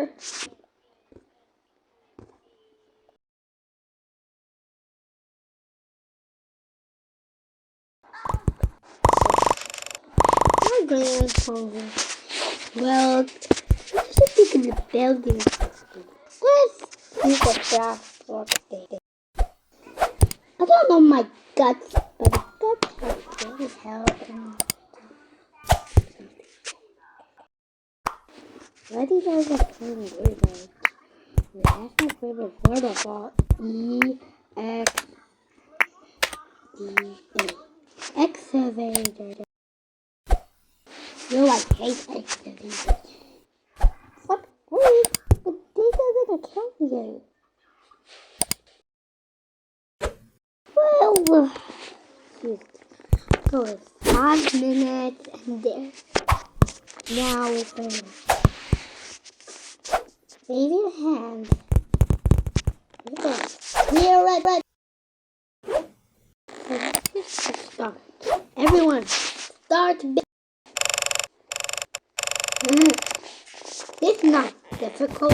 here. My grandma's hungry. Well, let's just in the building. Let's use a craft workstation. I don't know my guts, but the guts are really helping. What is your favorite word? That's my favorite word of all. Excavator. You like hate excavators. Stop worrying. The data gonna kill you. Well, go 5 minutes and there. Now we're finished. Wave your hand. Clear red. Let's start. Everyone, start. It's not difficult.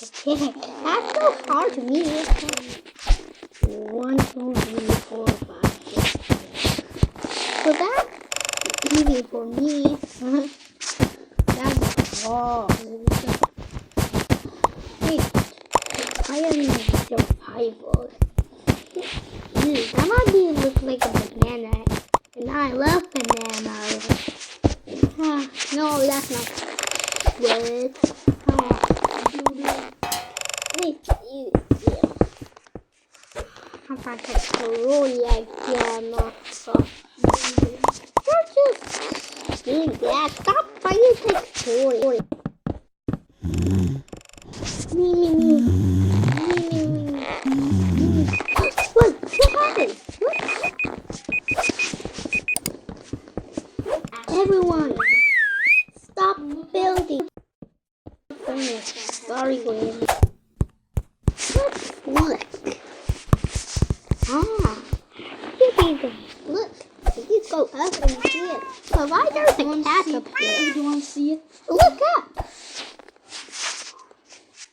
Okay, that's so hard to me. 1, 2, 3, 4, 5, 6, 7. So that's easy for me. That's all. Wait, I am in survival. That might look like a banana, and I love bananas. No, that's not good. I'm trying to throw again. You're just doing that. Stop trying to take story. What happened? Everyone, stop building. Sorry, William. Let's look. Look. You go up and see it. But why there's a cat up here? Do you want to see it? Look up.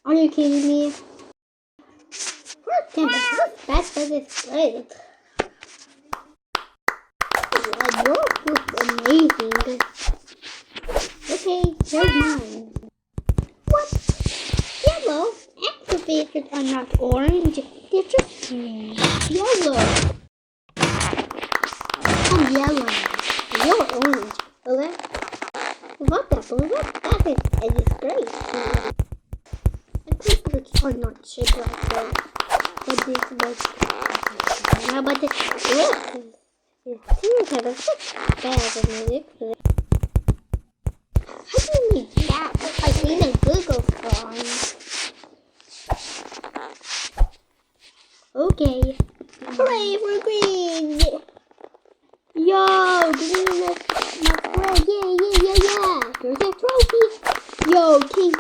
Are you kidding me? Look, that's what it's like. Yours looks amazing. Okay, here's mine. What? Yellow? Excavators are not orange. They're just yellow. I'm yellow. You're orange. Okay? What the fuck? That is a disgrace. Excavators are not shaped like that. But this was... Yeah, but look. It seems like it's such bad music. How do you need that? I seen a Google song. Okay. Hooray for green! Yo, green is my friend. Yeah. There's a trophy. Yo, King.